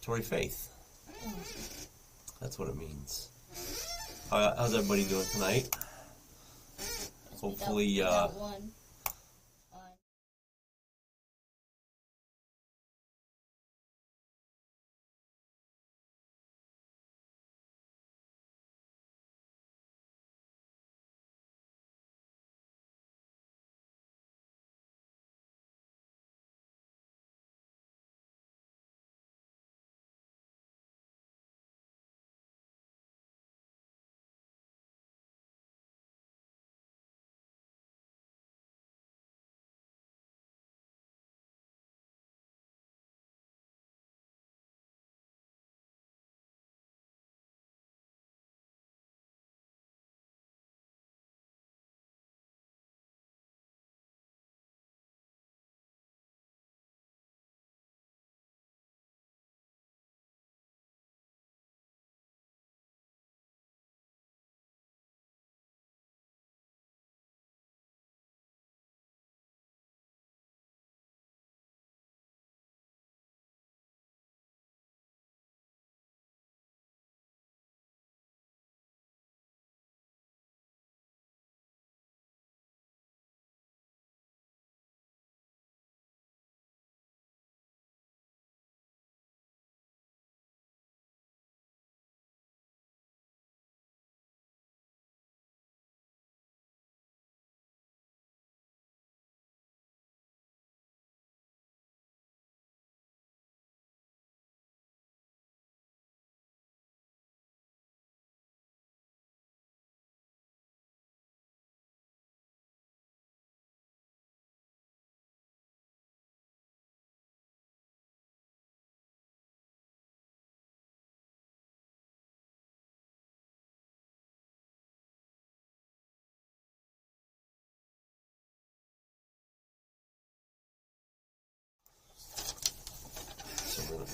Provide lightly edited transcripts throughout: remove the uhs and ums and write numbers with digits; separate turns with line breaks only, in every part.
Tori Faith. That's what it means. How's everybody doing tonight? Hopefully,
we got one.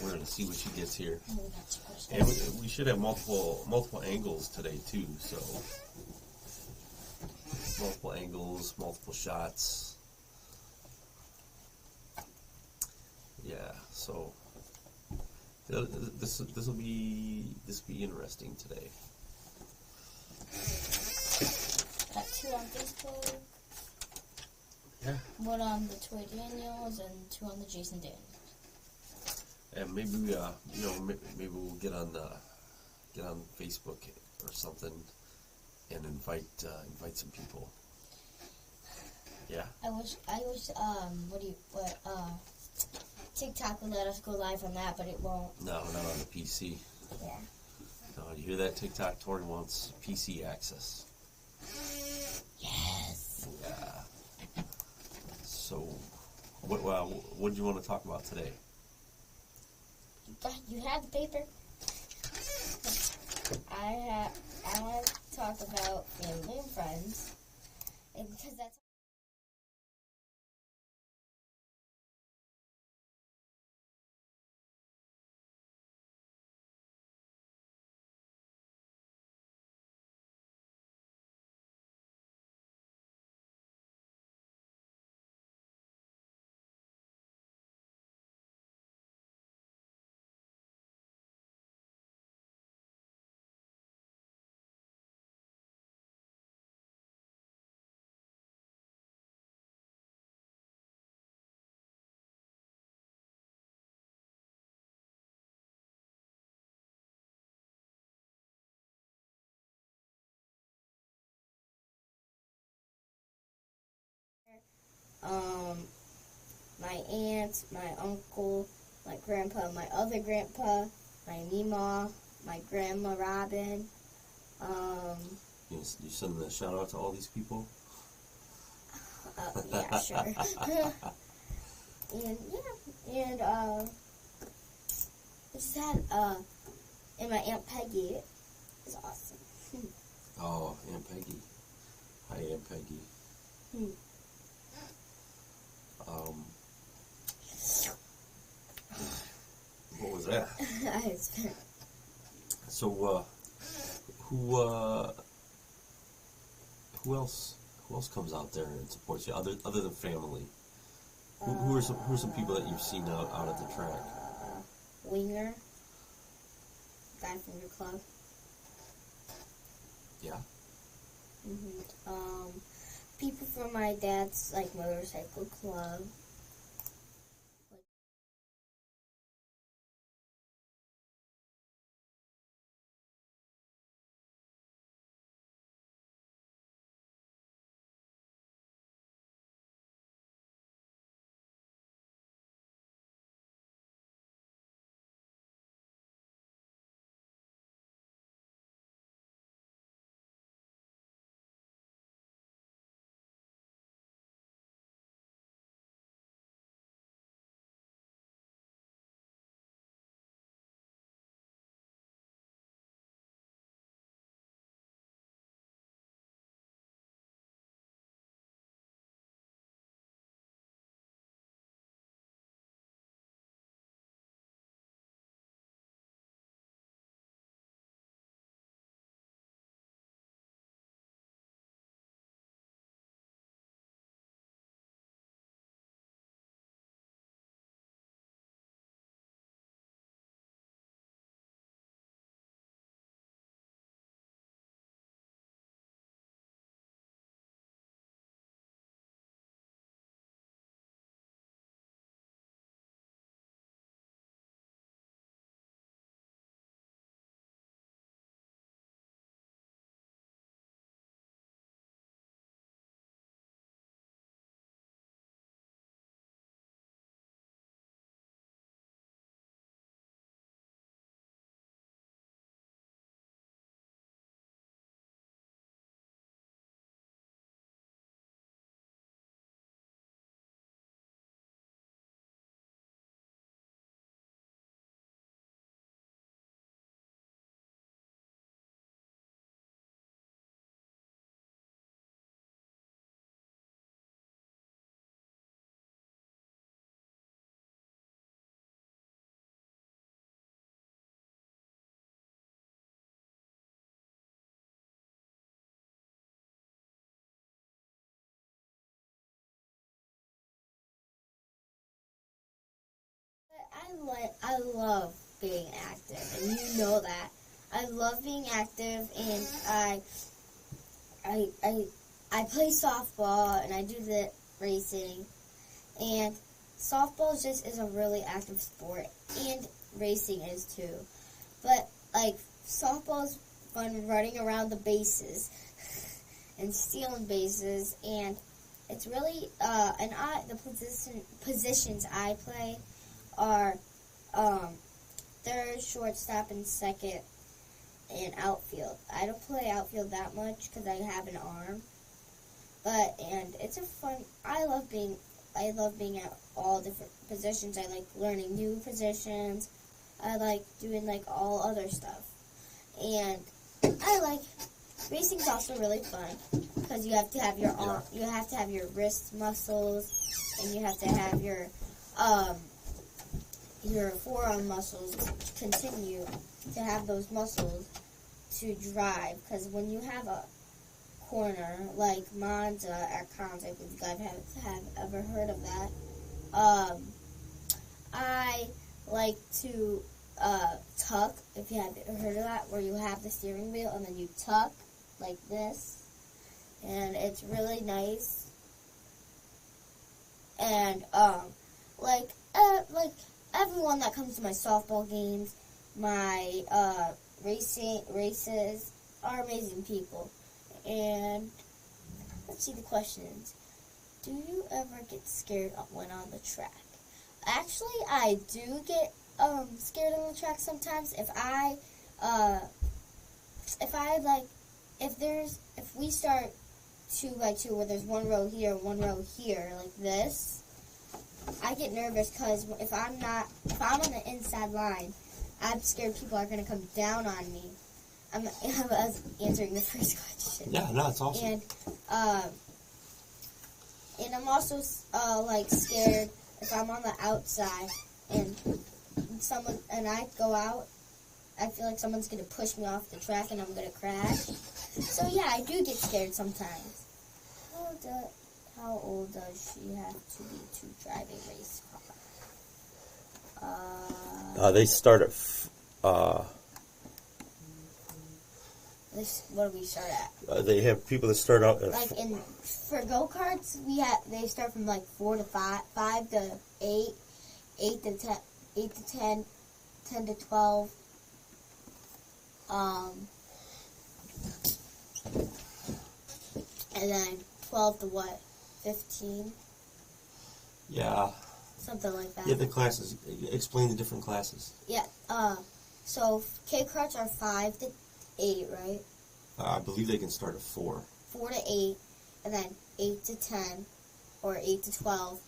We're going to see what she gets here. And we should have multiple angles today too, so multiple angles, multiple shots. Yeah, so this will be interesting today.
Got 2 on Facebook.
Yeah.
1 on the Tori Daniels and 2 on the Jason Daniels.
And maybe maybe we'll get on Facebook or something and invite some people. Yeah.
I wish TikTok would let us go live on that, but it won't.
No, not on the PC.
Yeah.
No, you hear that, TikTok? Tori wants PC access.
Yes.
Yeah. So, what do you want to talk about today?
You have the paper? I want to talk about family and friends, and because that's. My aunt, my uncle, my grandpa, my other grandpa, my Mima, my grandma Robin.
You send a shout out to all these people?
Yeah, sure. and just had and my Aunt Peggy is awesome.
Oh, Aunt Peggy. Hi, Aunt Peggy. What was that? So, who else comes out there and supports you other than family? Who are some people that you've seen out at the track?
Winger. 5-Finger Club.
Yeah.
People from my dad's like motorcycle club. I love being active, and you know that. I love being active, and I play softball, and I do the racing, and softball is a really active sport, and racing is too. But like softball's fun running around the bases and stealing bases, and it's really the positions I play are third, shortstop, and second, and outfield. I don't play outfield that much because I have an arm, and it's a fun. I love being at all different positions. I like learning new positions. I like doing like all other stuff, and I like racing's also really fun because you have to have your arm, you have to have your wrist muscles, and you have to have your forearm muscles continue to have those muscles to drive. Because when you have a corner like Monza at Cons, I believe you guys have ever heard of that. I like to tuck, if you haven't heard of that, where you have the steering wheel and then you tuck like this, and it's really nice. And like everyone that comes to my softball games, my races are amazing people. And let's see the questions. Do you ever get scared when on the track? Actually, I do get scared on the track sometimes. If we start 2 by 2 where there's one row here, one row here, like this, I get nervous because if I'm on the inside line, I'm scared people are going to come down on me. I was answering the first question.
Yeah, no, it's awesome.
And I'm also like scared if I'm on the outside and I go out, I feel like someone's going to push me off the track and I'm going to crash. So yeah, I do get scared sometimes. How old does she have to be to drive a race car?
They start at
what do we start at?
They have people that start out at
For go-karts, they start from like 4 to 5 to 8, 8 to 10, 8 to 10, 10 to 12. And then 12 to what? 15?
Yeah.
Something like that.
Yeah, the classes. Explain the different classes.
Yeah. So K-karts are 5 to 8, right?
I believe they can start at 4.
4 to 8, and then 8 to 10, or 8 to 12,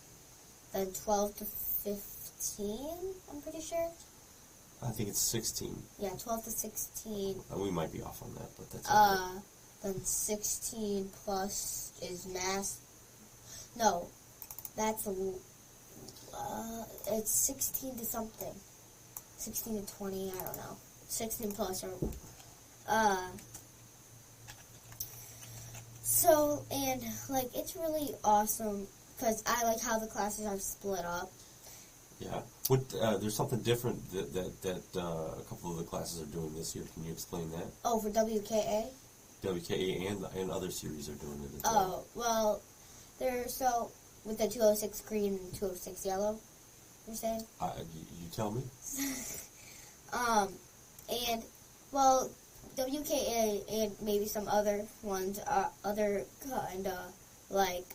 then 12 to 15, I'm pretty sure.
I think it's 16.
Yeah, 12 to 16.
We might be off on that, but that's all right.
Then 16 plus is mass. No, that's it's 16 to something. 16 to 20, I don't know. 16 plus or so, and like it's really awesome because I like how the classes are split up.
Yeah. There's something different that a couple of the classes are doing this year. Can you explain that?
Oh, for WKA?
WKA and other series are doing it as well.
Oh, well, so with the 206 green and 206 yellow, you're saying?
You tell me.
And, well, WKA and maybe some other ones, other kind of, like,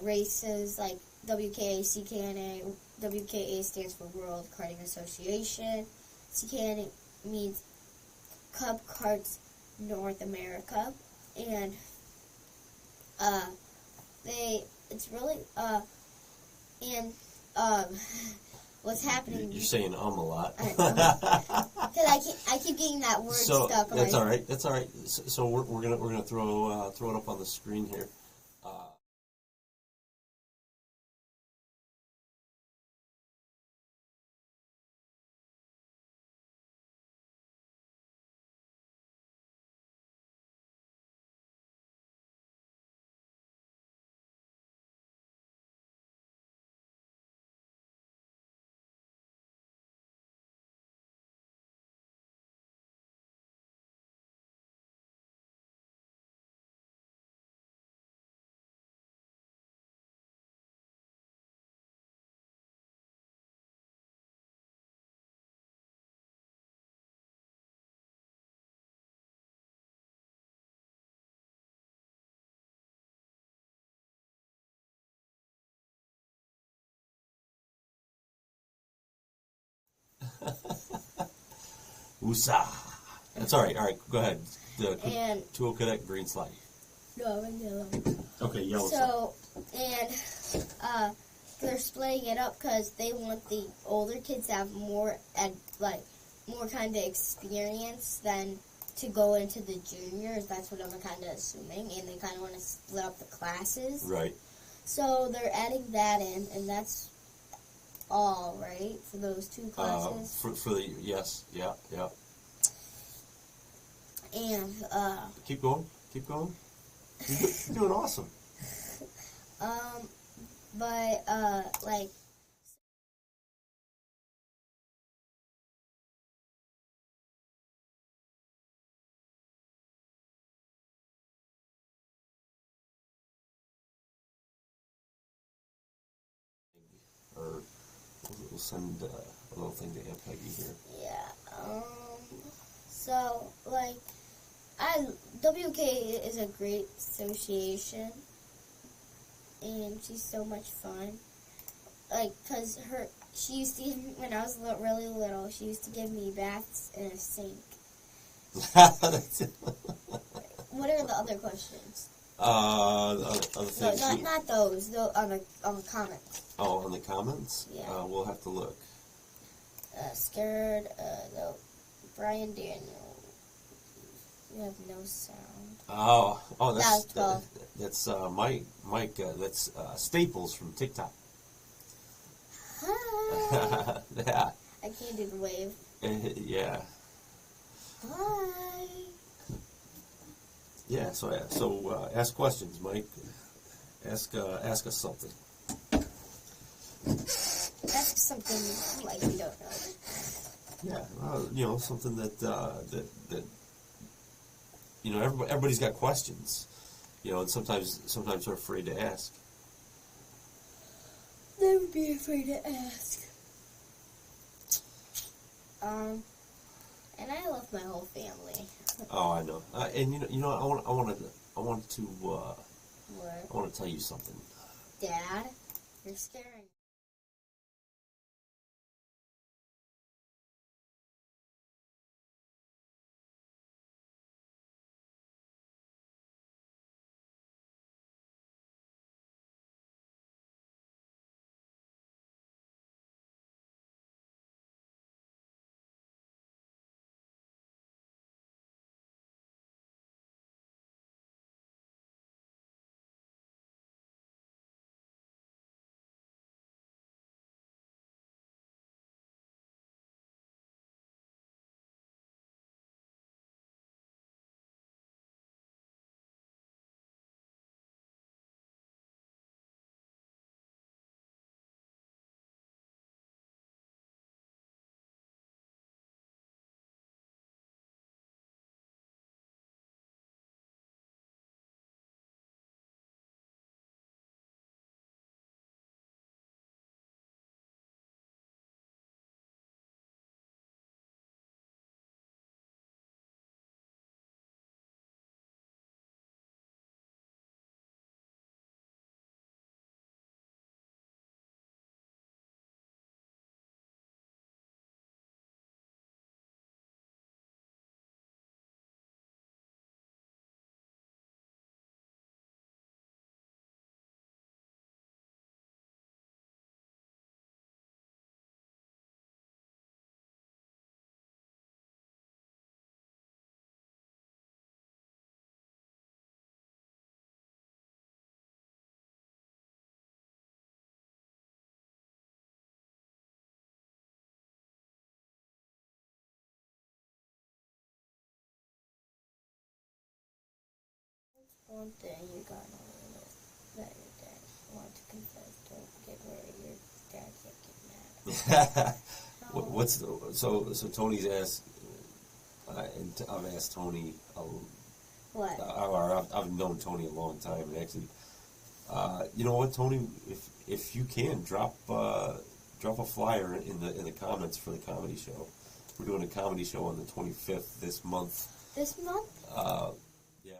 races, like WKA, CKNA. WKA stands for World Karting Association. CKNA means Cub Karts North America. And, it's really, what's happening?
You're saying a lot.
Because I keep getting that word stuck.
That's all right. That's all right. So we're gonna throw it up on the screen here. Woosah. That's all right. All right, go ahead. The Tool Cadet green slide.
No, yellow.
Okay, yellow.
So, and they're splitting it up because they want the older kids to have more kind of experience than to go into the juniors. That's what I'm kind of assuming, and they kind of want to split up the classes.
Right.
So they're adding that in, and that's all right for those two classes.
For the yes, yeah.
And
keep going. You're doing awesome.
But like.
Or we'll send a little thing to Aunt Peggy here.
Yeah. So like, WK is a great association, and she's so much fun. Like, cause she used to give me, when I was really little, she used to give me baths in a sink. What are the other questions?
Other things.
No, not those. On the comments.
Oh, on the comments?
Yeah.
We'll have to look.
Scared. No. Brian Daniel. You have no sound.
Oh,
that's
Mike. That's Staples from TikTok.
Hi.
Yeah.
I can't do the wave.
Yeah.
Hi.
Yeah. So ask questions, Mike. Ask us something.
Ask something like you don't know.
Yeah. Something that you know, everybody's got questions, you know, and sometimes they're afraid to ask.
Never be afraid to ask. And I love my whole family.
Oh, I know. And you know, I want to
What?
I want to tell you something.
Dad, you're scaring me. One thing you gotta know that your dad wants to confess. Don't get worried. Your dad can't get mad.
So Tony's asked, and I've asked Tony.
What?
I've known Tony a long time, and actually, you know what, Tony, if you can drop a flyer in the comments for the comedy show. We're doing a comedy show on the 25th this month.
This month?
Yeah.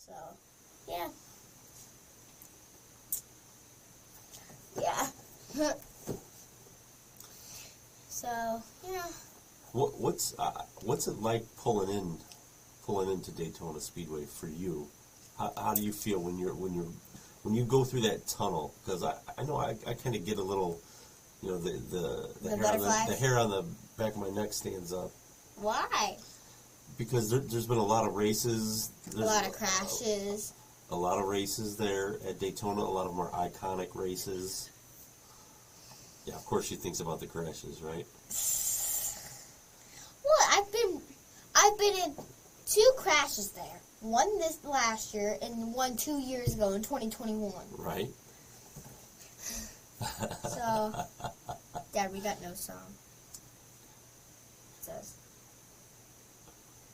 So, yeah. Yeah. So, yeah.
What's it like pulling into Daytona Speedway for you? How do you feel when you go through that tunnel? Because I know I kind of get a little, you know, the hair on the back of my neck stands up.
Why?
Because there's been a lot of races.
A lot of crashes.
A lot of races there at Daytona. A lot of them are iconic races. Yeah, of course she thinks about the crashes, right?
Well, I've been been in 2 crashes there. One this last year and one 2 years ago in 2021.
Right.
So, Dad, we got no song. It says,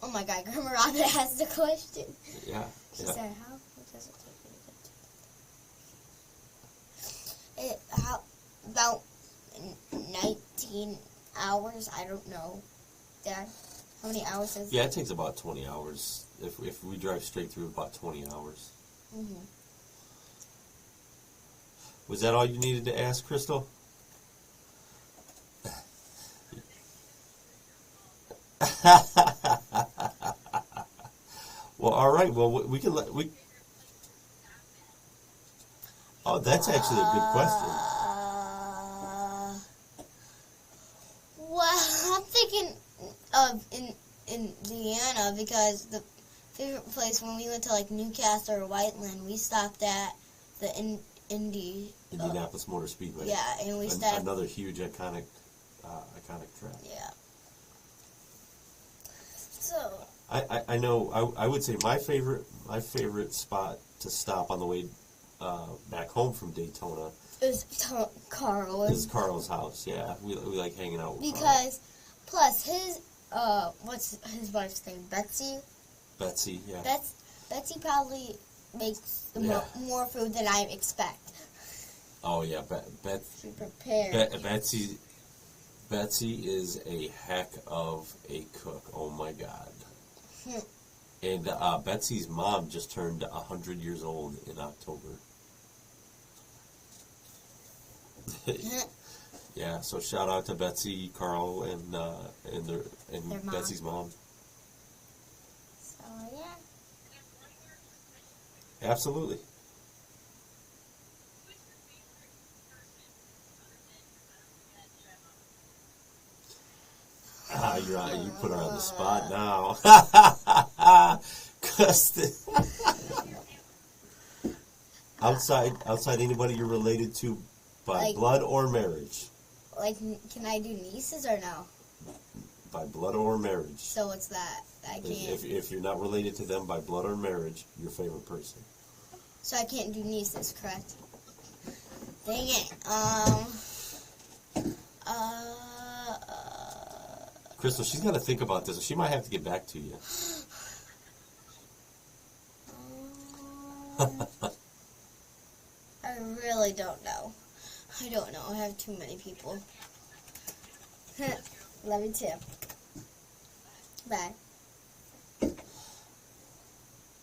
oh my God, Grandma Rhonda asked the question.
Yeah.
She
Yeah.
said, how does it take you to get to how about 19 hours? I don't know. Dad, how many hours is it?
Yeah, it takes about 20 hours. If we drive straight through, about 20 hours.
Mm-hmm.
Was that all you needed to ask, Crystal? Well, all right. Well, we can let we. Oh, that's actually a good question.
Well, I'm thinking of in Indiana because the favorite place when we went to like Newcastle or Whiteland, we stopped at the
Indianapolis Motor Speedway.
Yeah, and we stopped.
Another huge iconic track.
Yeah. So.
I know. I would say my favorite spot to stop on the way back home from Daytona
is Carl's.
Is Carl's house. Yeah, we like hanging out with
because plus his what's his wife's name? Betsy.
Betsy. Yeah.
Betsy probably makes more food than I expect.
Oh yeah,
She prepared.
Betsy is a heck of a cook. Oh my God. And Betsy's mom just turned 100 years old in October. Yeah, so shout out to Betsy, Carl, and their mom. Betsy's mom.
So yeah.
Absolutely. You put her on the spot now. outside anybody you're related to by blood or marriage?
Like, can I do nieces or no?
By blood or marriage.
So what's that? I can't.
If you're not related to them by blood or marriage, your favorite person.
So I can't do nieces, correct? Dang it.
Crystal, she's got to think about this. She might have to get back to you.
I really don't know. I don't know. I have too many people. Love you too. Bye.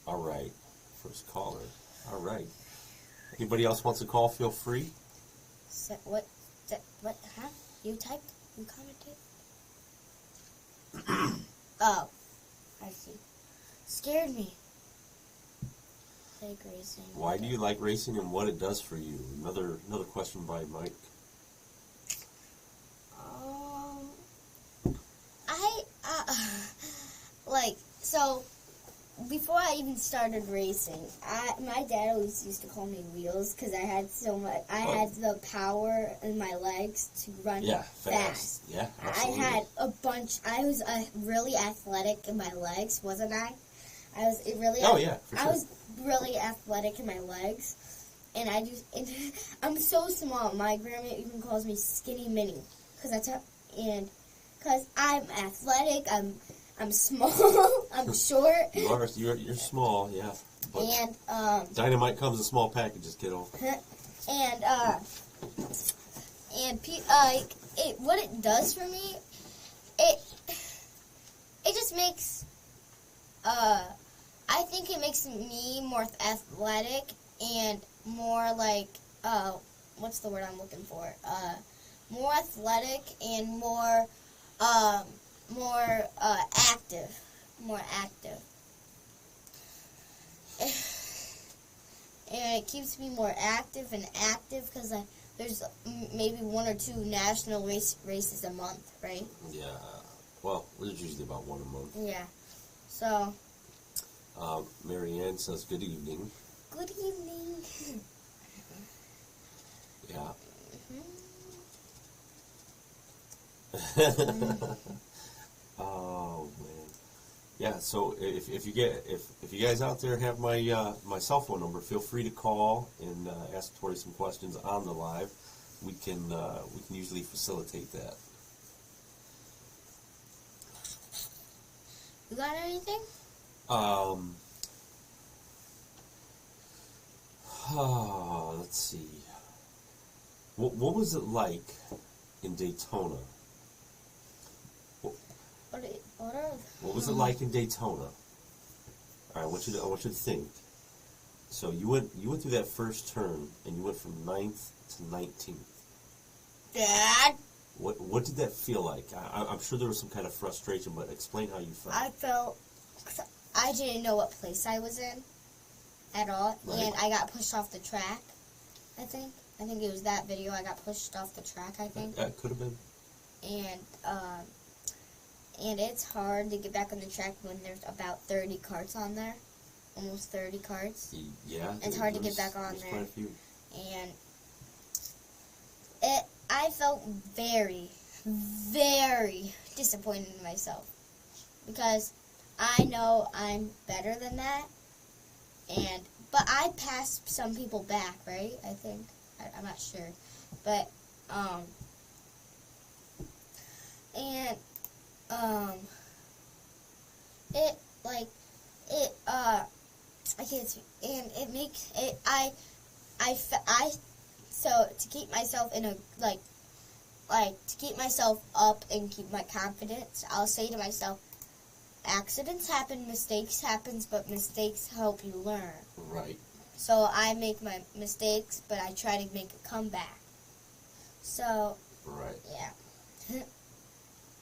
All right. First caller. All right. Anybody else wants to call, feel free.
What? Huh? You typed? You commented? Oh. I see. Scared me. Like racing.
Why do you like racing and what it does for you? Another question by Mike.
So before I even started racing, my dad always used to call me Wheels because I had the power in my legs to run fast.
Yeah, absolutely.
I was really athletic in my legs, wasn't I? I was really.
Oh yeah, for sure.
I was really athletic in my legs, and I'm so small. My grandma even calls me Skinny Minnie because I'm athletic. I'm small. I'm short.
You're small, yeah. But
and
dynamite comes in small packages, kiddo.
What it does for me, it just makes I think it makes me more athletic and more like what's the word I'm looking for? More athletic and more active. More active. And it keeps me more active because there's maybe 1 or 2 national races a month, right?
Yeah. Well, there's usually about 1 a month.
Yeah. So.
Marianne says, good evening.
Good evening.
Yeah. Oh, man. Yeah, so if you guys out there have my my cell phone number, feel free to call and ask Tori some questions on the live. We can usually facilitate that.
You got anything?
Let's see. What was it like in Daytona? What was it like in Daytona? All right, I want you to think. So you went through that first turn, and you went from 9th to 19th.
Dad?
What did that feel like? I'm sure there was some kind of frustration, but explain how you felt.
I felt... I didn't know what place I was in at all,
right.
And I got pushed off the track, I think. I think it was that video. I got pushed off the track, I think.
That could have been.
And it's hard to get back on the track when there's about 30 carts on there. Almost 30 carts.
Yeah.
It's hard to get back on there.
Quite a few.
And I felt very, very disappointed in myself. Because I know I'm better than that. But I passed some people back, right? I think. I'm not sure. But, I can't speak. And it makes it, so to keep myself in a, to keep myself up and keep my confidence, I'll say to myself, accidents happen, mistakes happens, but mistakes help you learn.
Right.
So I make my mistakes, but I try to make a comeback. So,
right.
Yeah.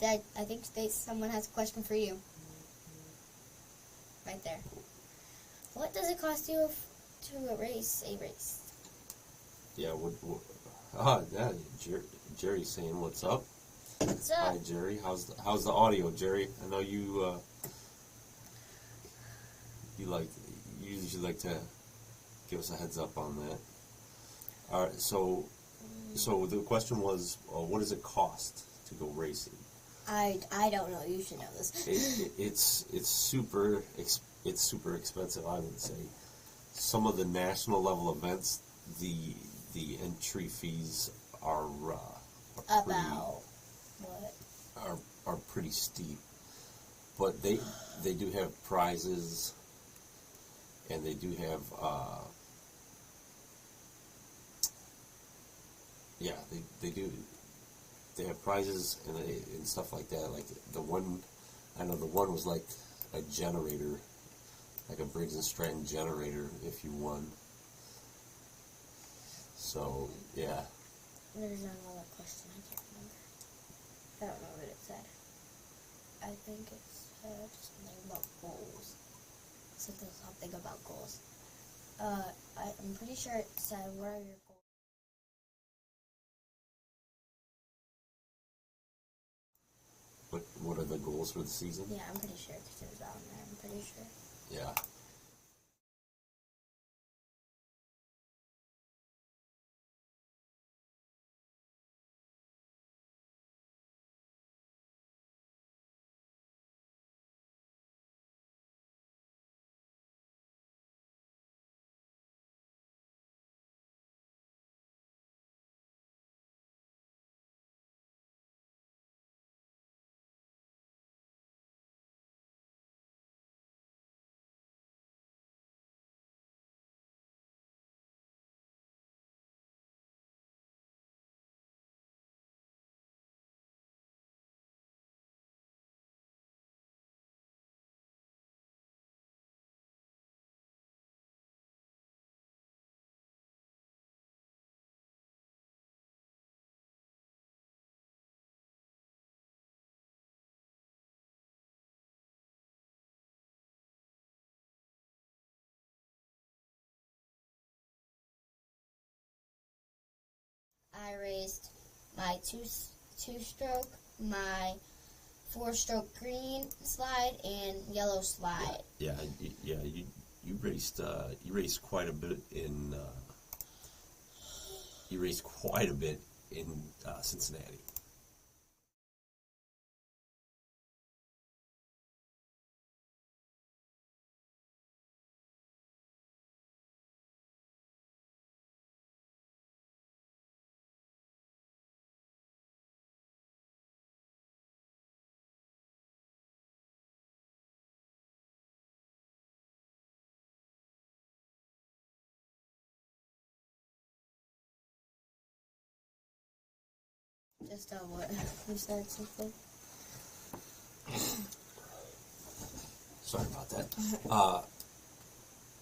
Dad, I think someone has a question for you. Right there. What does it cost you to race a race?
Yeah, yeah, Jerry's saying what's up.
What's up?
Hi, Jerry. How's the audio, Jerry? I know you you usually like to give us a heads up on that. All right, so the question was, what does it cost to go racing?
I don't know. You should know this.
It's super expensive, I would say. Some of the national level events, the entry fees are pretty steep, but they do have prizes, and they do have they have prizes and stuff like that. Like the one was like a generator, like a Briggs and Stratton generator if you won. So yeah.
There's another question, I can't remember. I don't know what it said. I think it said something about goals. Something about goals. I'm pretty sure it said, what are your goals?
What are the goals for the season?
Yeah, I'm pretty sure because it was on there. I'm pretty sure.
Yeah.
I raced my two-stroke, my 4-stroke green slide, and yellow slide.
Yeah. You raced quite a bit in Cincinnati.
Just what you said something.
Sorry about that.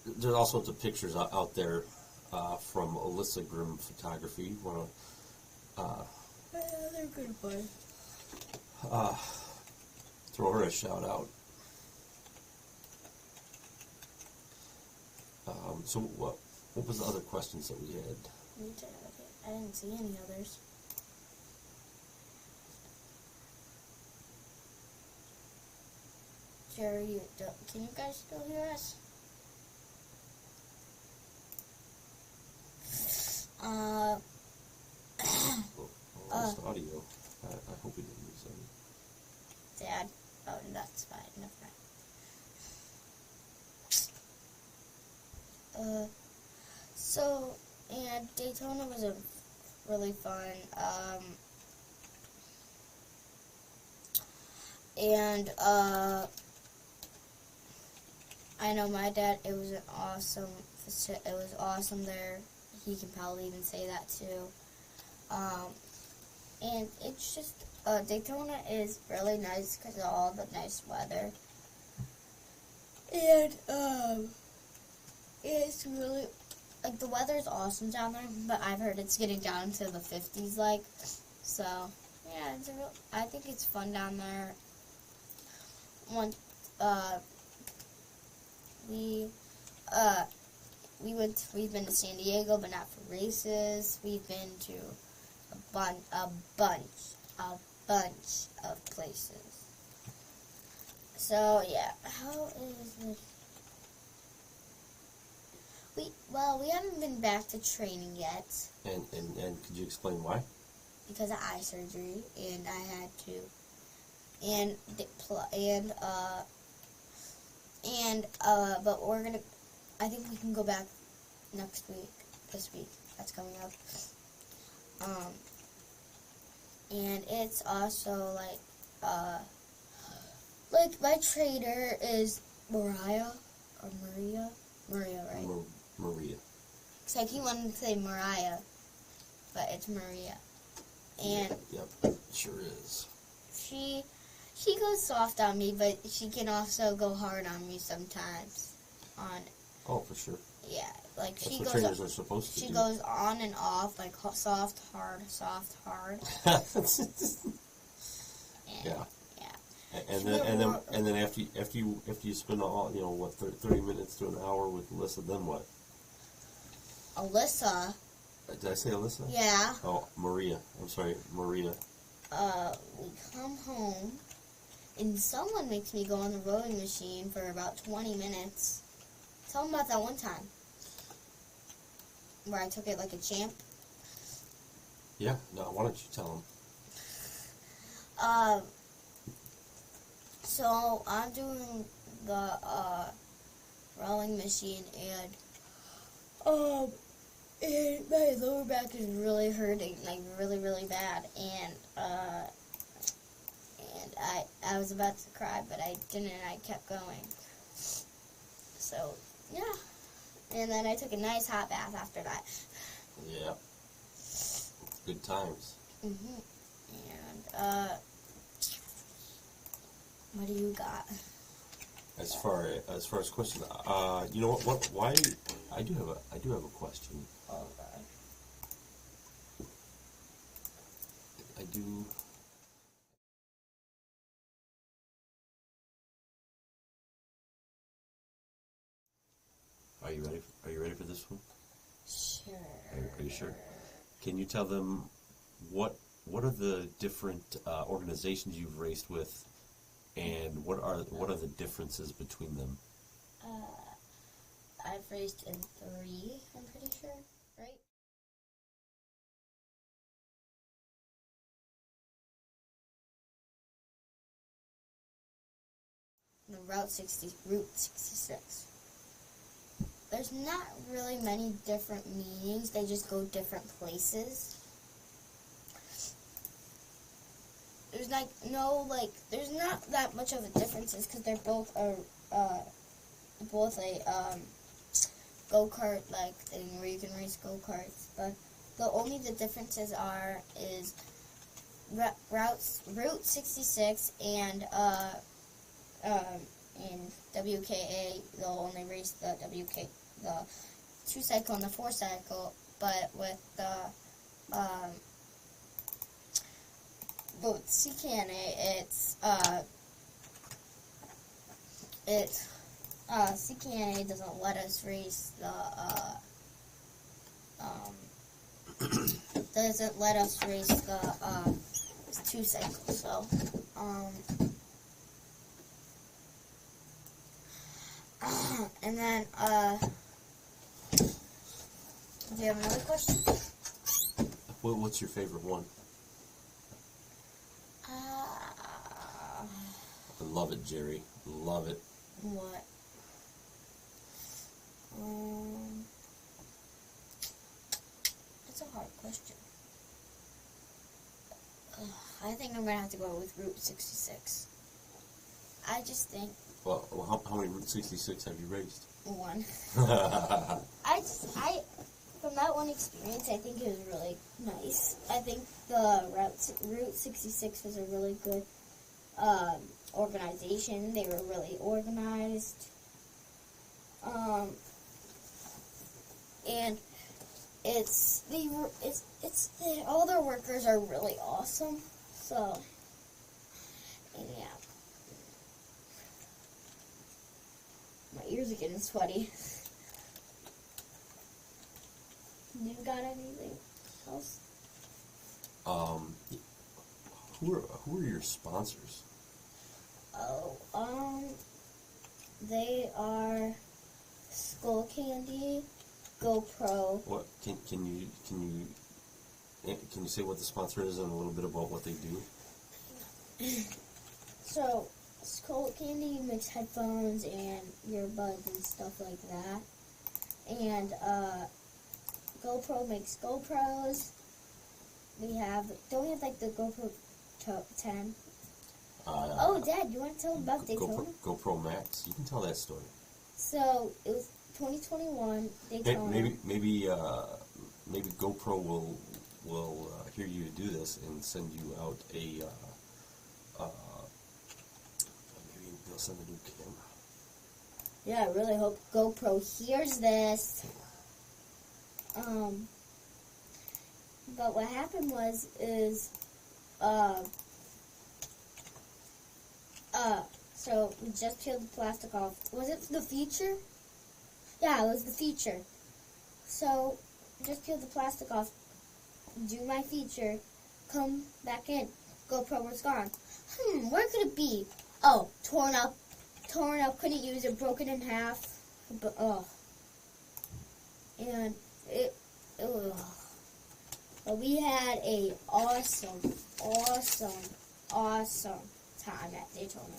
There's all sorts of pictures out there from Alyssa Grimm Photography.
They're good fun.
Throw her a shout out. So what was the other questions that we had?
I didn't see any others. Jerry, can you guys still hear us?
Lost audio. I hope we didn't lose any.
Dad. Oh, that's fine. Never mind. So, and Daytona was a really fun, and, I know my dad, it was awesome there. He can probably even say that too. And it's just, Daytona is really nice because of all the nice weather. And, it's really, like, the weather's awesome down there, but I've heard it's getting down to the 50s, like, so, yeah, I think it's fun down there. We've been to San Diego, but not for races. We've been to a bunch of places. So yeah, how is it? We haven't been back to training yet.
And could you explain why?
Because of eye surgery, and I had to. But I think we can go back this week, that's coming up. And it's also like my trainer is Maria, right?
Maria.
Because I keep wanting to say Mariah, but it's Maria. And
yep, sure is.
She goes soft on me, but she can also go hard on me sometimes.
Oh, for sure.
Yeah, like
that's
she
what
goes.
Trainers are supposed to do.
She goes on and off, like soft, hard, soft, hard.
Yeah.
Yeah.
And then after you spend all 30 minutes to an hour with Alyssa, then what?
Alyssa.
Did I say Alyssa?
Yeah.
Oh, Maria. I'm sorry, Maria.
We come home, and someone makes me go on the rowing machine for about 20 minutes. Tell them about that one time where I took it like a champ.
Yeah. No. Why don't you tell them?
So I'm doing the rowing machine, and my lower back is really hurting, like really, really bad, and I was about to cry, but I didn't, and I kept going. So, yeah. And then I took a nice hot bath after that.
Yeah. Good times.
Mhm. And what do you got?
As far as questions, you know what? Why? I do have a question.
Okay.
I do. Are you ready for this one?
Sure.
Are you sure? Can you tell them what are the different organizations you've raced with, and what are the differences between them?
I've raced in 3, I'm pretty sure, right? No, Route 66. There's not really many different meanings. They just go different places. There's there's not that much of a difference because they're both a go-kart like thing where you can race go-karts. But the differences is Route 66 and in WKA they'll only race the the 2 cycle and the 4 cycle, but with CKNA CKNA doesn't let us race the doesn't let us race the 2 cycles. So and then do you have another question?
What's your favorite one? I love it, Jerry. Love it.
What? That's a hard question. I think I'm gonna have to go with Route 66. I just think.
Well, how many Route 66 have you raced?
One. I from that one experience, I think it was really nice. I think the Route 66 was a really good organization. They were really organized. And all their workers are really awesome. So, and yeah. My ears are getting sweaty. You got anything else?
Who are your sponsors?
They are Skull Candy, GoPro.
What can you say what the sponsor is and a little bit about what they do?
So, Skull Candy makes headphones and earbuds and stuff like that. And GoPro makes GoPros. Don't we have like the GoPro 10? Oh, Dad, you want to tell them about Daytona?
GoPro Max. You can tell that story.
So it was 2021 Daytona.
Maybe GoPro will hear you do this and send you out a. Maybe they'll send a new camera.
Yeah, I really hope GoPro hears this. But what happened so we just peeled the plastic off. Was it the feature? Yeah, it was the feature. So, just peeled the plastic off, do my feature, come back in, GoPro was gone. Where could it be? Oh, torn up, couldn't use it, broken in half. But, and but we had a awesome time at Daytona.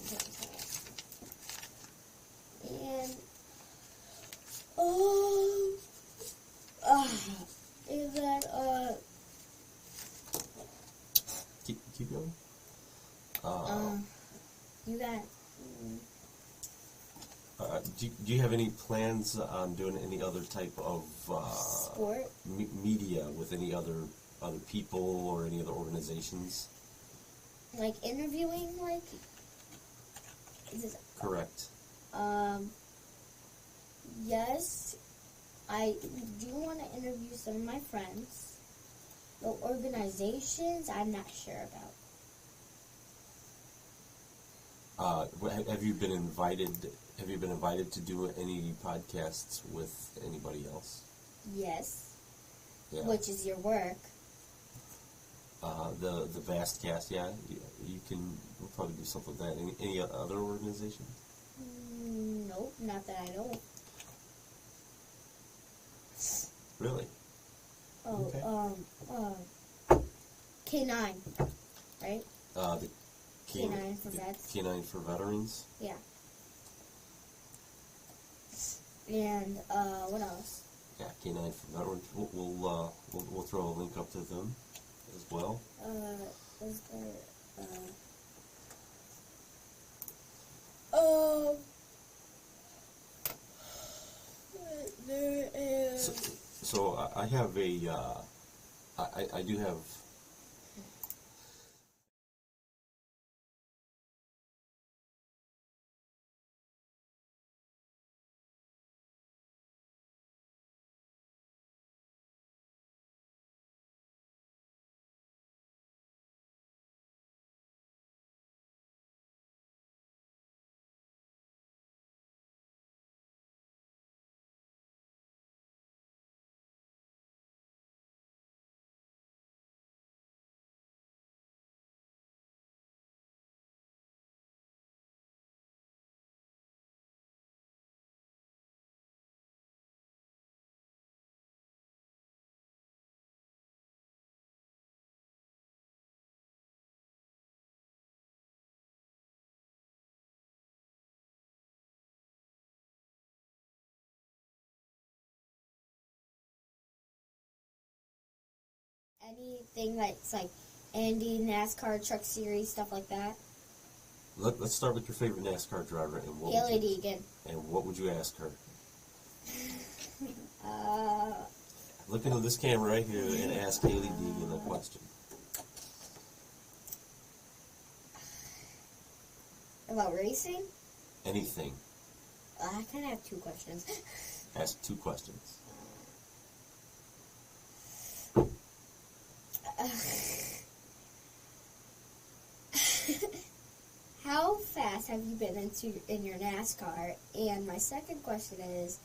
And and then
keep going.
You got.
Do you have any plans on doing any other type of
Sport?
Media with any other people or any other organizations?
Like interviewing, like?
Correct.
Yes, I do want to interview some of my friends. The organizations, I'm not sure about.
Have you been invited? Have you been invited to do any podcasts with anybody else?
Yes.
Yeah.
Which is your work.
The Vast Cast, yeah. You can probably do something with that. Any other organization?
Nope, not that I know.
Really?
Oh,
okay.
K9, right?
The
K9 for vets.
K9 for veterans.
Yeah. And what else?
Yeah, K9 for veterans. We'll throw a link up to them as well.
Was there? There is.
So I have a. I do have.
anything that's like Indy, NASCAR, Truck Series, stuff like that.
Let's start with your favorite NASCAR driver and what
Haley
would you,
Deegan.
and what would you ask her? Look into this camera right here and ask Haley Deegan a question.
About racing?
Anything.
I kind of have two questions.
Ask 2 questions.
How fast have you been in your NASCAR? And my second question is,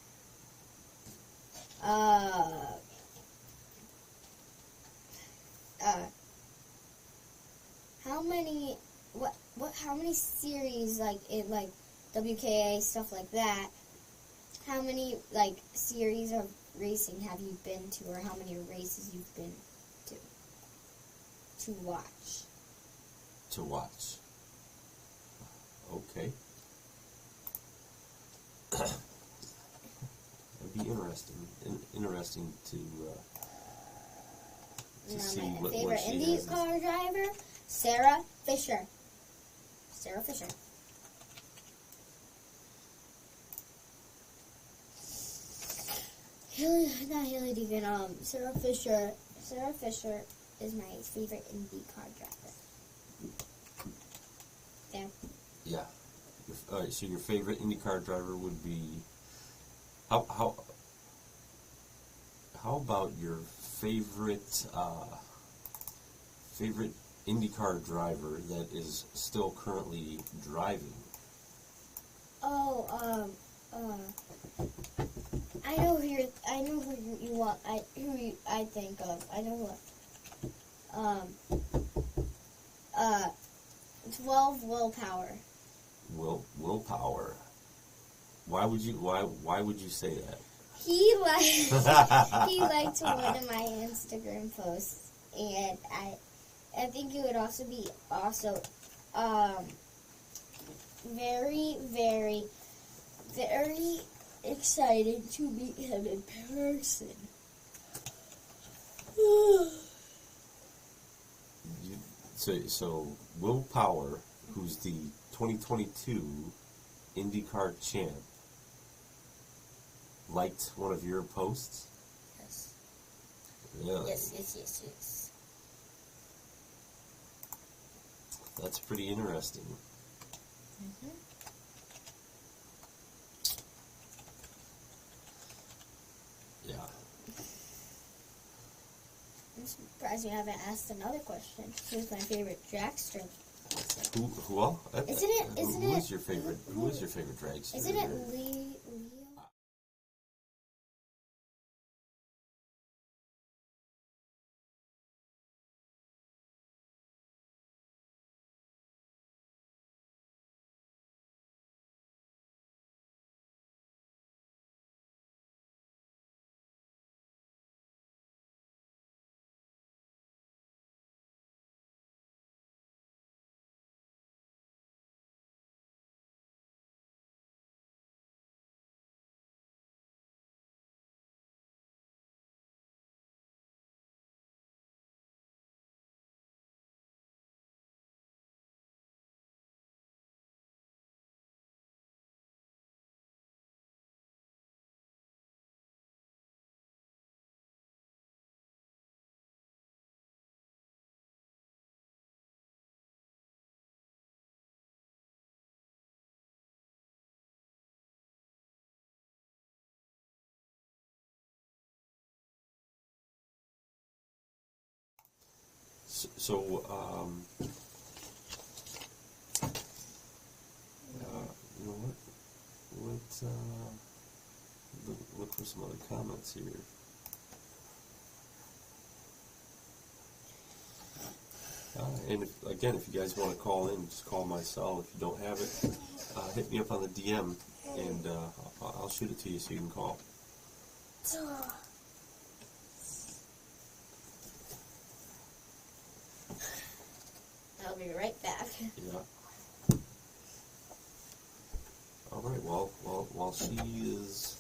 how many series, like in like WKA, stuff like that, how many like series of racing have you been to, or how many races you've been to watch?
To watch. Okay. It'd be interesting to see
My
what
favorite
she has.
IndyCar driver, Sarah Fisher. Sarah Fisher. Not Haley Deegan. Sarah Fisher. Sarah Fisher is my favorite IndyCar driver. Yeah.
Yeah. All right. So your favorite IndyCar driver would be how about your favorite IndyCar driver that is still currently driving?
Oh, I know who you want. I think of. I know who. 12 Willpower.
Willpower. Why would you say that?
He liked one of my Instagram posts, and I think it would also be very, very, very exciting to meet him in person.
So Willpower, who's the 2022 IndyCar champ, liked one of your posts?
Yes.
Really?
Yes.
That's pretty interesting.
Mm-hmm.
Yeah.
I'm surprised you haven't asked another question. Who's my favorite dragster?
Who else? Who is your favorite dragster?
Isn't it Leo?
So, you know what? Let's look for some other comments here. And if you guys want to call in, just call my cell. If you don't have it, hit me up on the DM, and I'll shoot it to you so you can call.
I'll be right back.
Yeah. All right. Well, while she is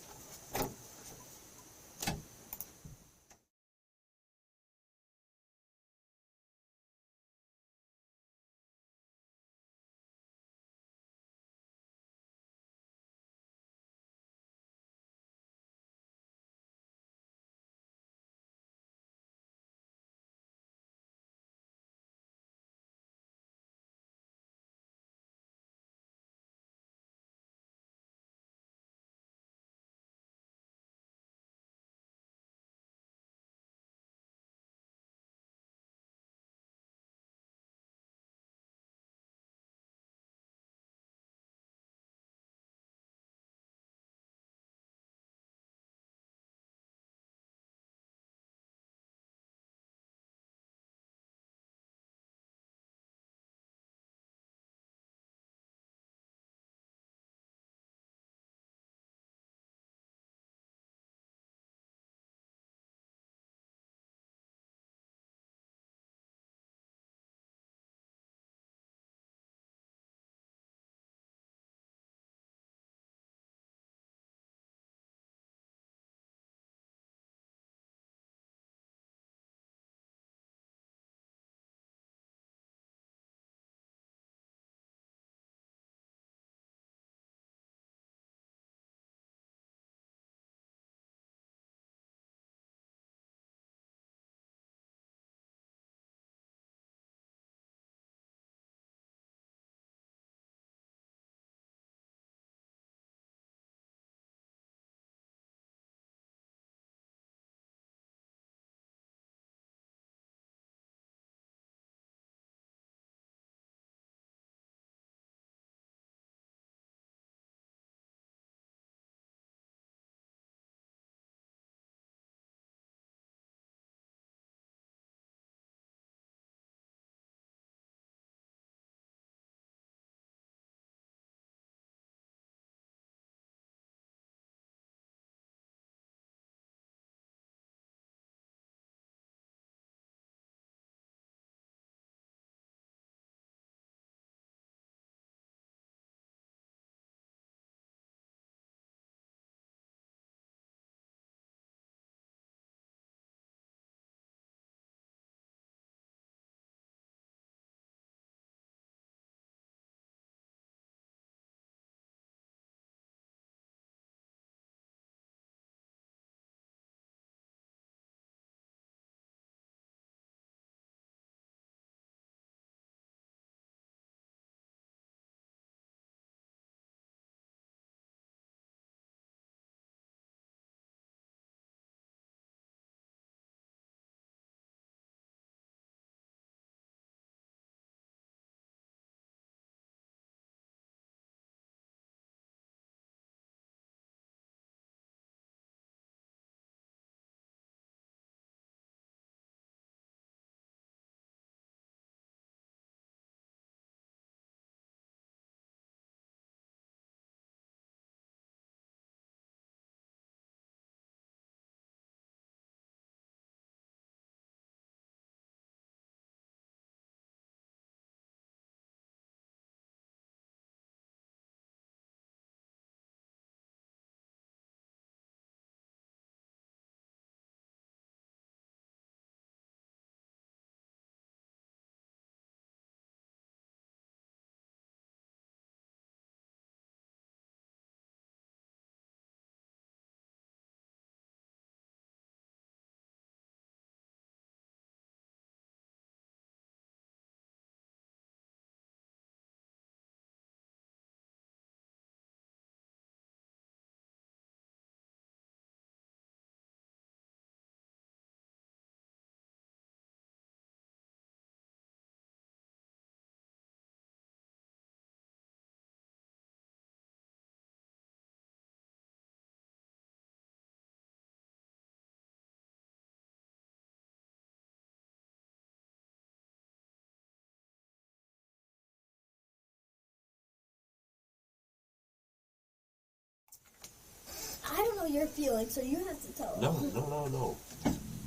how you're feeling, so you have to tell them.
No.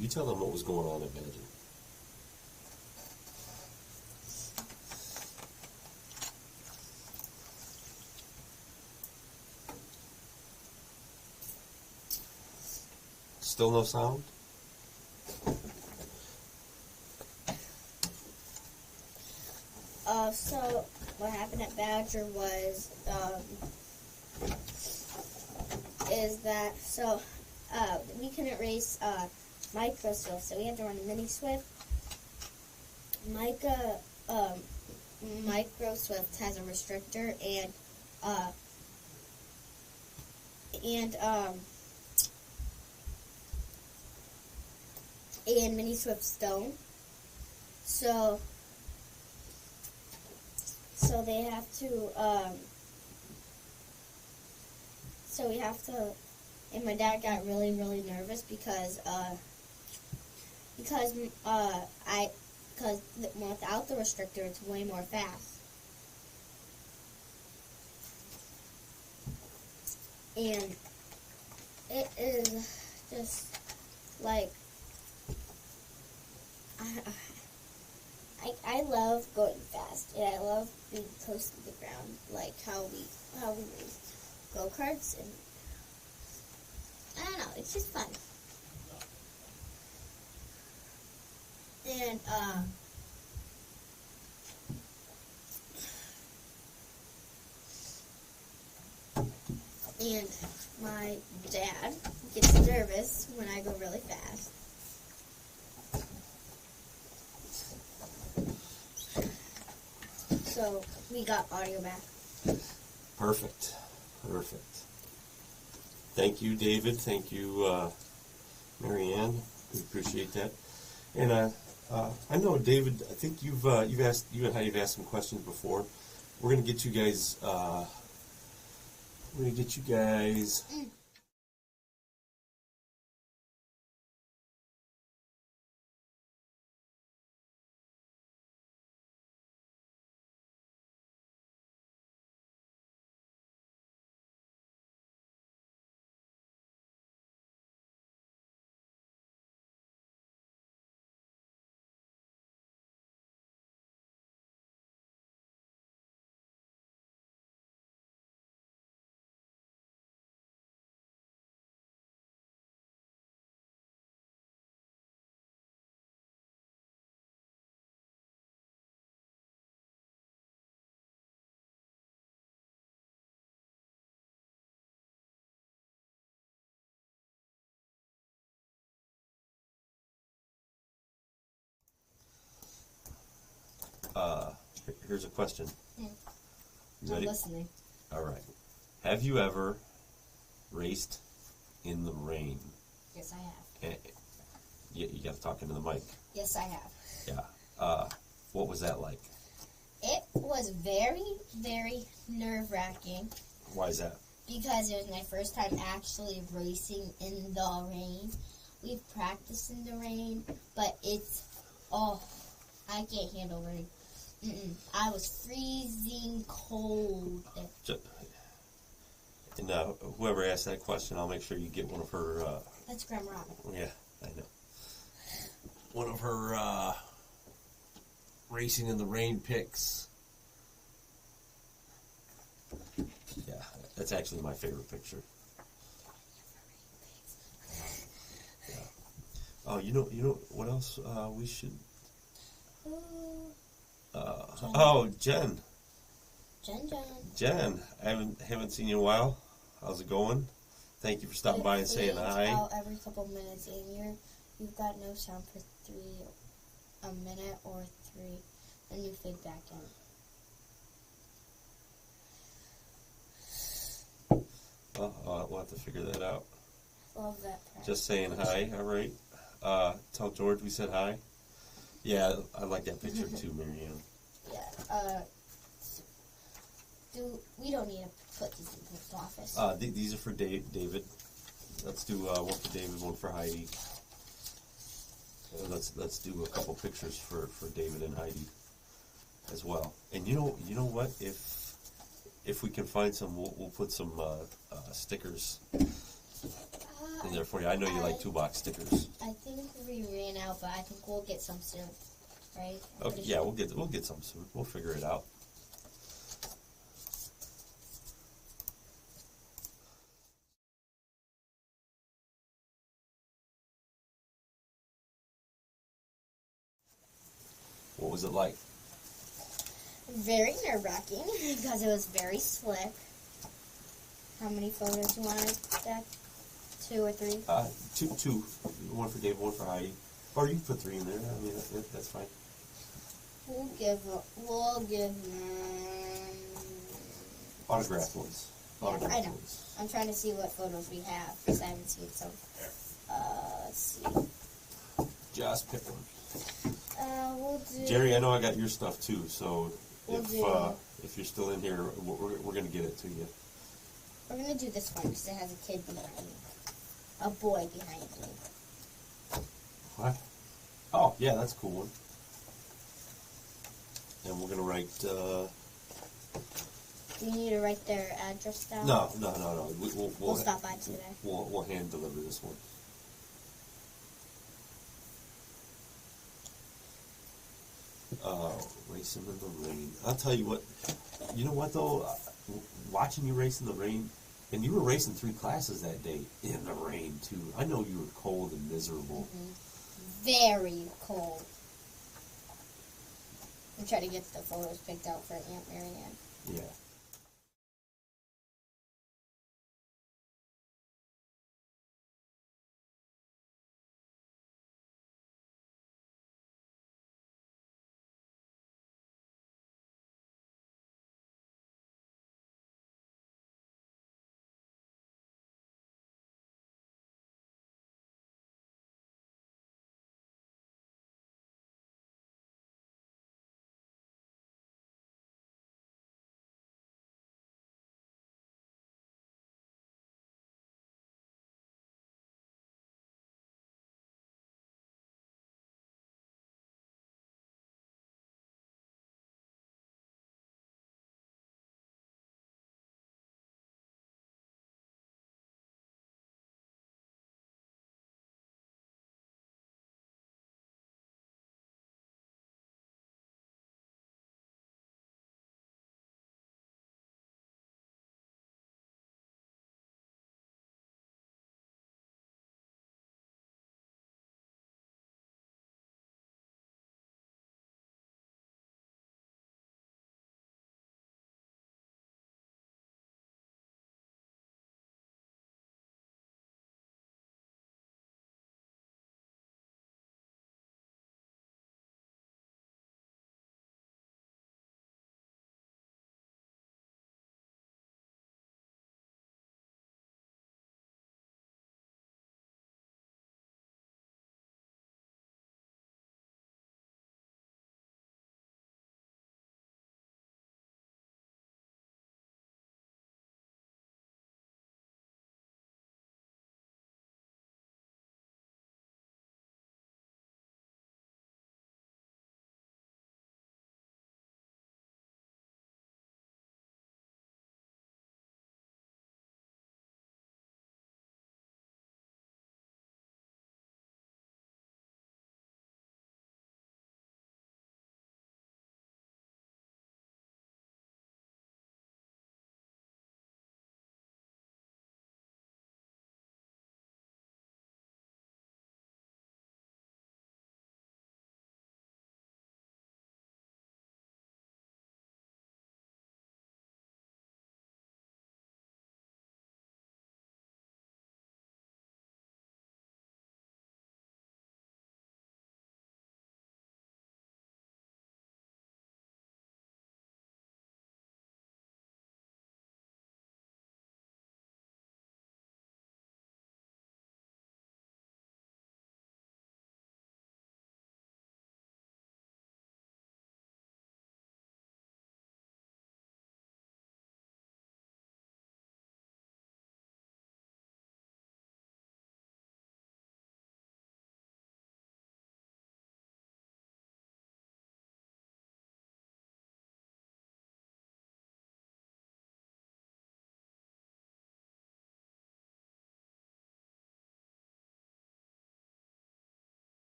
You tell them what was going on, imagine. Still no sound?
So what happened at Badger was, is that, so, we couldn't race, Micro Swift, so we had to run a Mini Swift. Micro Swift has a restrictor, and Mini Swift's don't. So they have to, so we have to, and my dad got really, really nervous because without the restrictor, it's way more fast. And it is just like, I love going fast, and I love being close to the ground, like how we race go-karts, and I don't know, it's just fun. And my dad gets nervous when I go really fast. So we got audio back.
Perfect. Thank you, David. Thank you, Marianne. We appreciate that. And I know, David. I think you've asked some questions before. We're gonna get you guys. Here's a question. You ready?
I'm listening.
All right. Have you ever raced in the rain?
Yes, I have.
You got to talk into the mic.
Yes, I have.
Yeah. What was that like?
It was very, very nerve-wracking.
Why is that?
Because it was my first time actually racing in the rain. We've practiced in the rain, but I can't handle rain. I was freezing cold.
And whoever asked that question, I'll make sure you get one of her...
That's Grandma Robin.
Yeah, I know. One of her racing in the rain pics. Yeah, that's actually my favorite picture. Yeah. Oh, you know what else we should... Jen. Jen, I haven't seen you in a while. How's it going? Thank you for stopping by and saying hi.
Out every couple minutes, and you've got no sound for a minute or 3, then you fade back in.
We'll have to figure that out.
Love that practice.
Just saying hi. All right. Tell George we said hi. Yeah, I like that picture too, Marianne.
Yeah. We don't need to put these in the post office.
These are for David. Let's do one for David, one for Heidi. Let's do a couple pictures for David and Heidi as well. And you know what? If we can find some, we'll put some stickers in there for you. I know you like 2-box stickers.
I think we ran out, but I think we'll get some soon, right?
Okay, yeah, we'll get some soon. We'll figure it out. What was it like?
Very nerve-wracking because it was very slick. How many photos you wanted, Dad? 2 or 3?
Two. One for Dave, one for Heidi. Or you can put 3 in there. I mean, that's fine.
We'll give them
Autographed ones.
Yeah,
Autographed
I know.
ones.
I'm trying to see what photos we have because I haven't seen some. Let's see.
Just pick one.
We'll do.
Jerry, I know I got your stuff too, so
We'll
if you're still in here, we're going to get it to you.
We're gonna do this one because it has a kid behind me, a boy behind me.
What? Oh, yeah, that's a cool one. And we're going to write...
Do you need to write their address down?
No.
We'll stop by today.
We'll hand deliver this one. Racing in the rain. I'll tell you what. You know what though? Watching you race in the rain, and you were racing 3 classes that day in the rain too. I know you were cold and miserable.
Mm-hmm. Very cold. I'm trying to get the photos picked out for Aunt Marianne.
Yeah.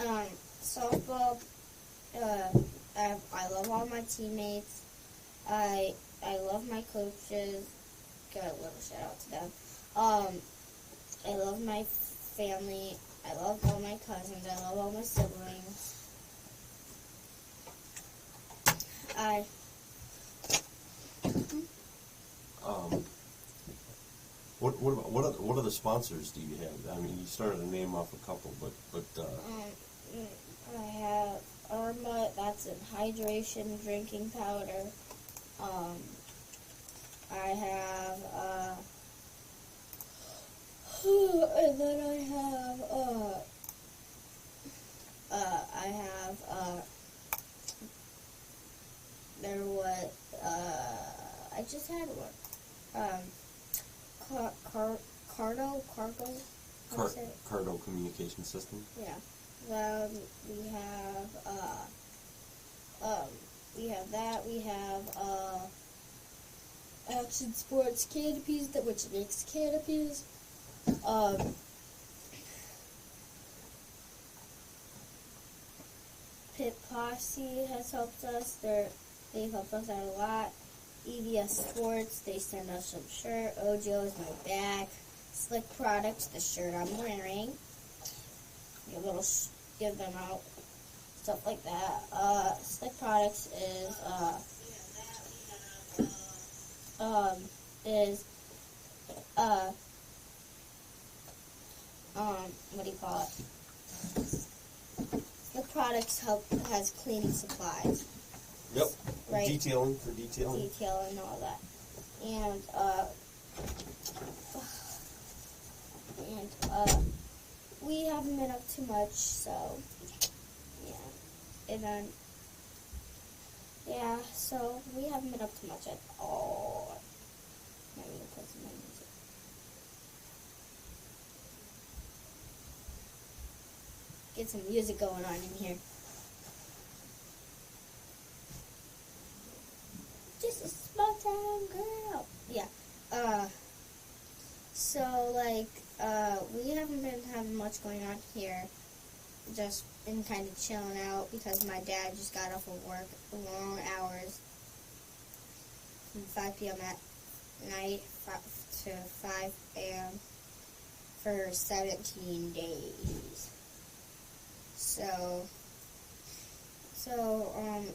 Softball, I love all my teammates. I love my coaches. Got a little shout out to them. I love my family. I love all my cousins. I love all my siblings.
What other sponsors do you have? I mean, you started to name off a couple, but
I have Irma. That's a hydration drinking powder. I have and then there was I just had one. Cardo.
Cardo Communication System.
Yeah. Then we have that. We have Action Sports Canopies, which makes canopies. Pit Posse has helped us. They've helped us out a lot. EVS Sports, they send us some shirt. Ojo is my bag. Slick Products, the shirt I'm wearing. Give them out. Stuff like that. Slick Products is what do you call it? Slick Products has cleaning supplies.
Yep.
Right.
Detailing.
Detail and all that. And we haven't been up too much, so yeah. And then so we haven't been up too much at all. Maybe we'll put some music. Get some music going on in here. Just a small town girl. Yeah. So we haven't been having much going on here. Just been kind of chilling out because my dad just got off of work, long hours, from 5 p.m. at night to 5 a.m. for 17 days. So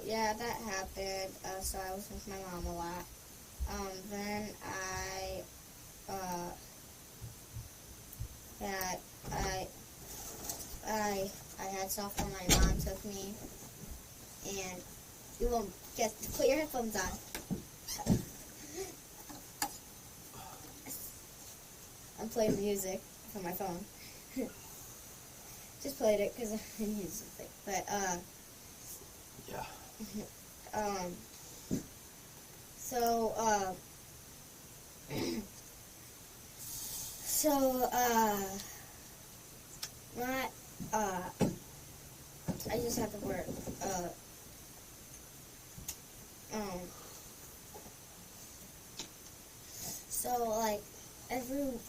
yeah, that happened. So I was with my mom a lot. Then I had softball. My mom took me, and you won't get to put your headphones on. I'm playing music from my phone. Just played it because I needed something. But
yeah.
I just have to work.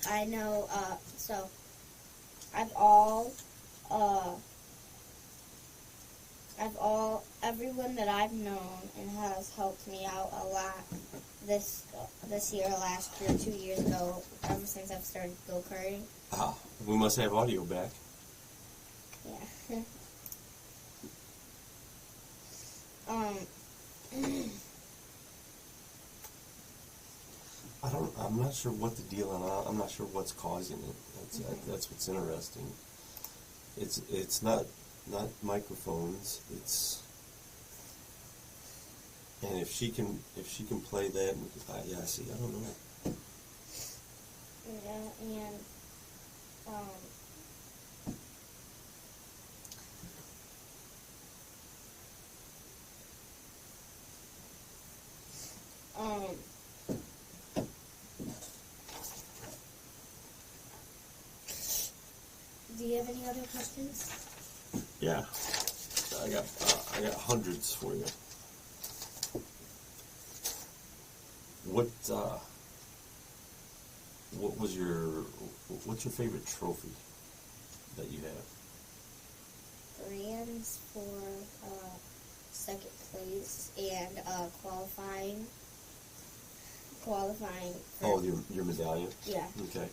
I know. Everyone that I've known and has helped me out a lot this year, last year, 2 years ago, ever since I've started go-karting.
We must have audio back.
Yeah.
I'm not sure what the deal is. I'm not sure what's causing it. That's what's interesting. It's not microphones. And if she can play that, I see. I don't know.
Yeah, and do you have any other questions?
Yeah, I got hundreds for you. What's your favorite trophy that you have?
grands for second place and qualifying. For,
Oh, your medallion?
Yeah.
Okay.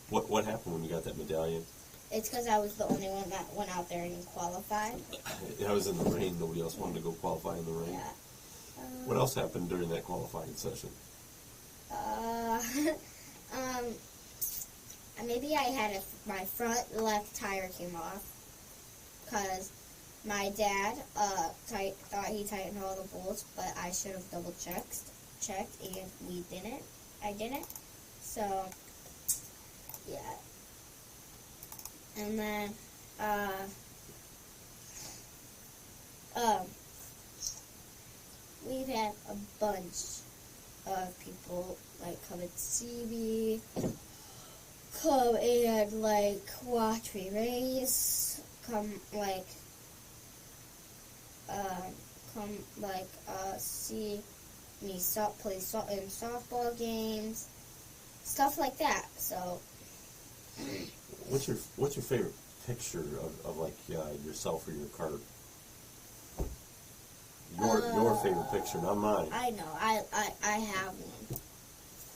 What happened when you got that medallion?
It's because I was the only one that went out there and qualified.
I was in the rain. Nobody else wanted to go qualify in the rain.
Yeah.
What else happened during that qualifying session?
Maybe I had my front left tire came off because my dad thought he tightened all the bolts, but I should have double checked, and we didn't. I didn't. So yeah. And then we've had a bunch of people like come and see me, come and like watch me race, come see me play in softball games, stuff like that. So
what's your favorite picture of like yourself or your cart? Your favorite picture, not mine.
I know. I have one.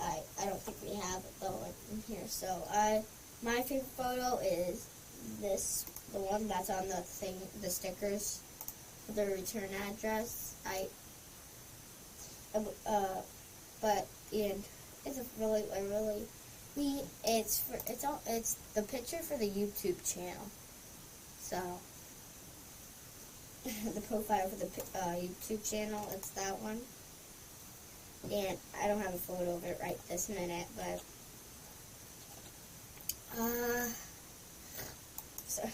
I don't think we have it though in here. So my favorite photo is this, the one that's on the thing, the stickers, the return address. But it's it's the picture for the YouTube channel. So the profile for the YouTube channel, it's that one. And I don't have a photo of it right this minute, but so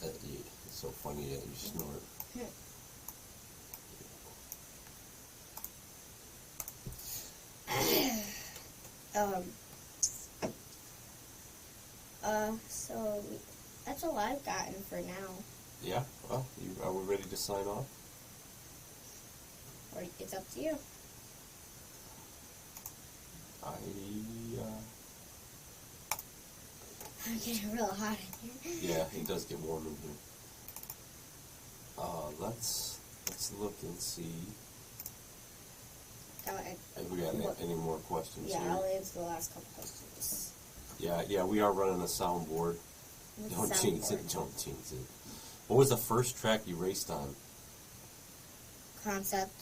it's so funny that you snort.
So that's all I've gotten for now.
Yeah. Well, are we ready to sign off?
Or it's up to you. I'm getting real hot in here.
Yeah, it does get warm in here. Let's look and see if we got any more questions.
Yeah,
here.
I'll answer the last couple questions.
Yeah, we are running a soundboard. Don't jinx it. What was the first track you raced on? Concept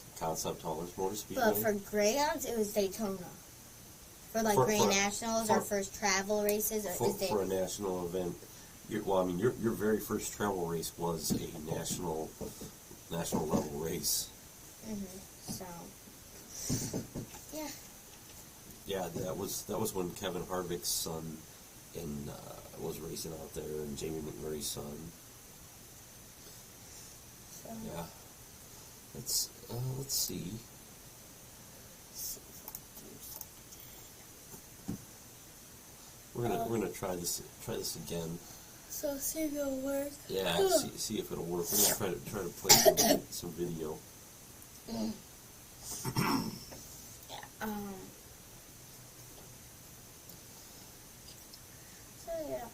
Haulers Motor Speedway?
But for Greyhounds, it was Daytona. For Grand Nationals, our first travel races,
for a national event. Your very first travel race was a national level race.
So, yeah.
Yeah, that was when Kevin Harvick's son was racing out there, and Jamie McMurray's son.
So.
Yeah. Let's see. We're gonna try this again.
So see if it'll work.
Yeah, see if it'll work. We're gonna try to play some video.
Yeah. So yeah.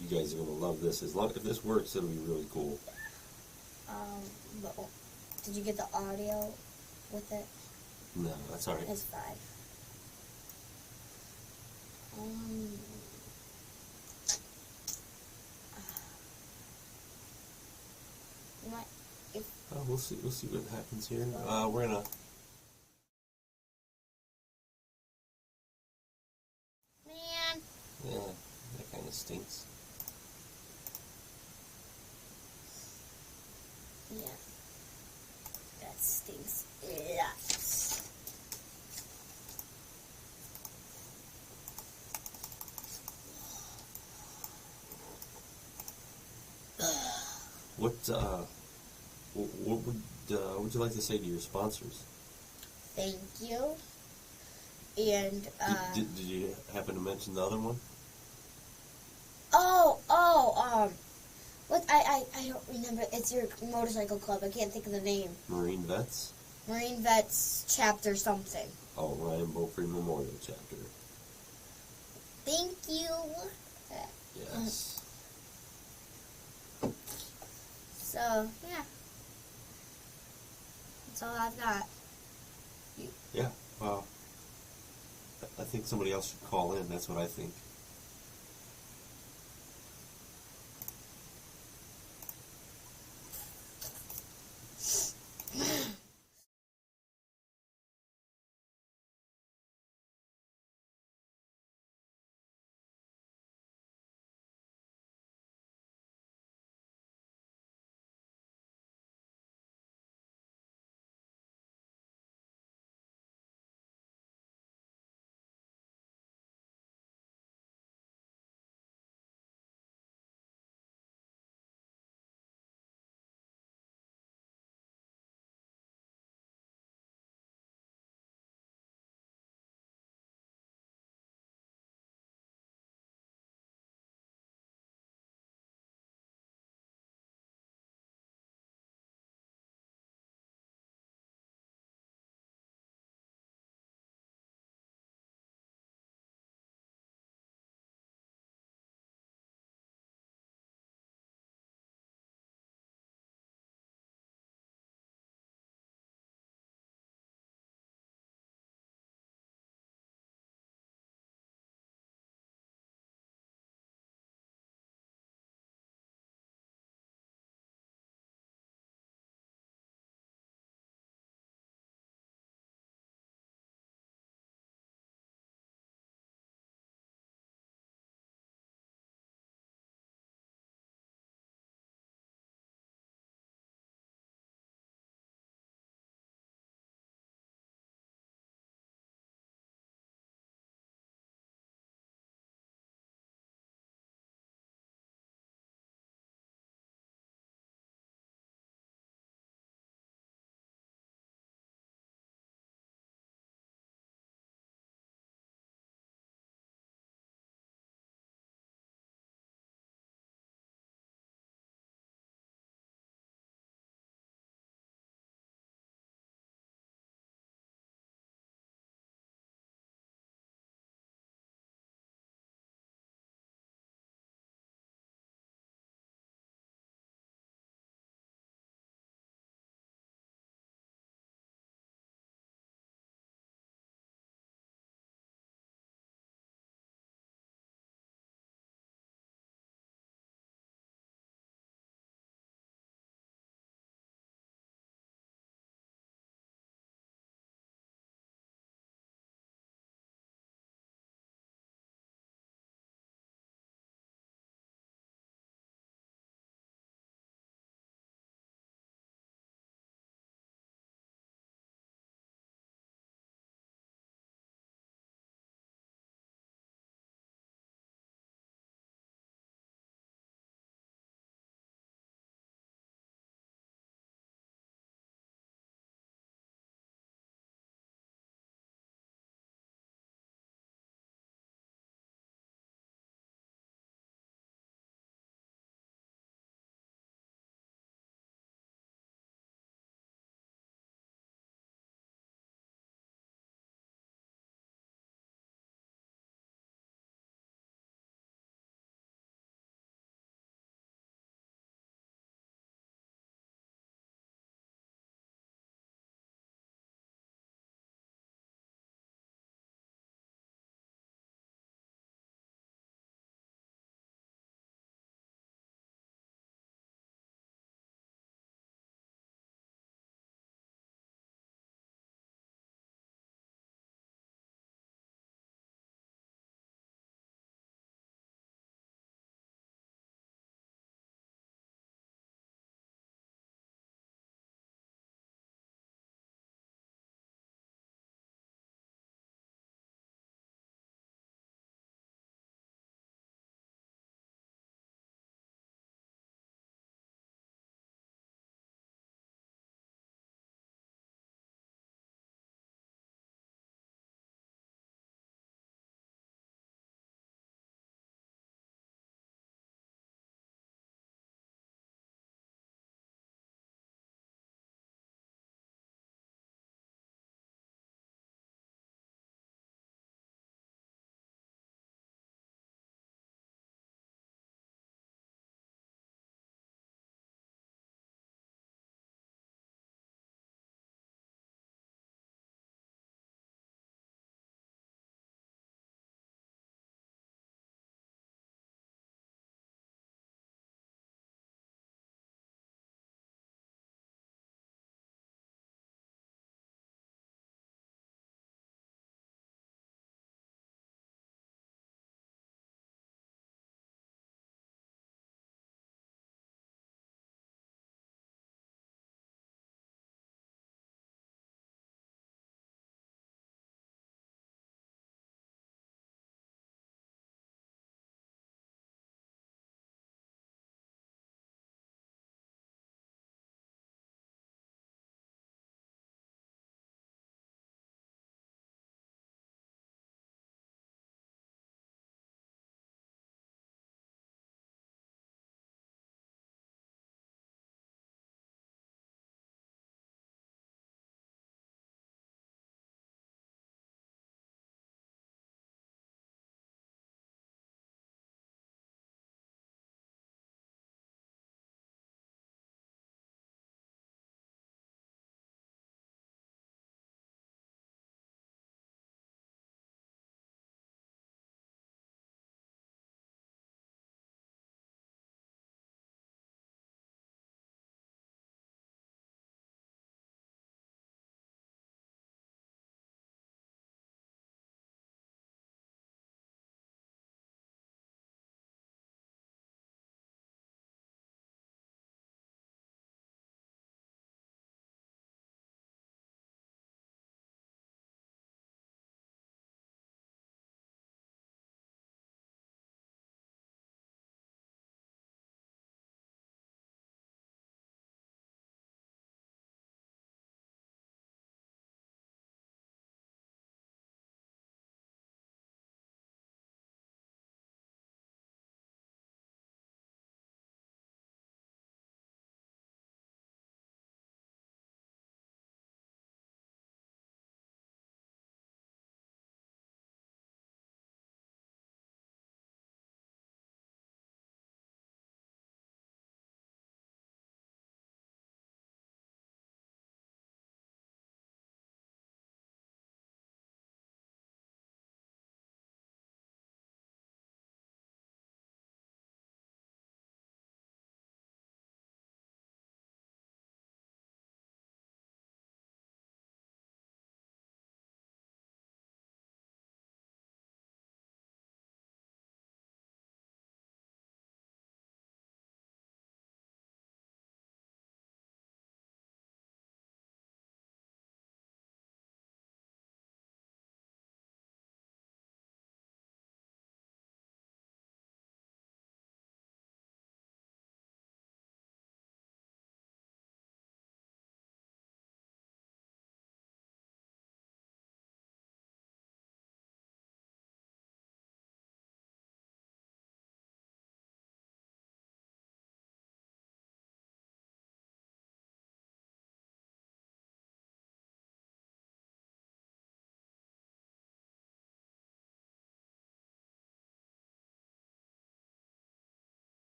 You guys are gonna love this. If this works, it'll be really cool.
But, did you get the audio with it?
No, that's alright.
It's fine.
We'll see what happens here. We're gonna.
Man.
Yeah, that kind of stinks.
Yeah. That stinks lots.
What would you like to say to your sponsors?
Thank you. And
did you happen to mention the other one?
What I don't remember. It's your motorcycle club. I can't think of the name.
Marine Vets?
Marine Vets Chapter something.
Oh, Ryan Beaupre Memorial Chapter.
Thank you.
Yes.
So, yeah. That's all I've got.
Yeah, well, I think somebody else should call in. That's what I think.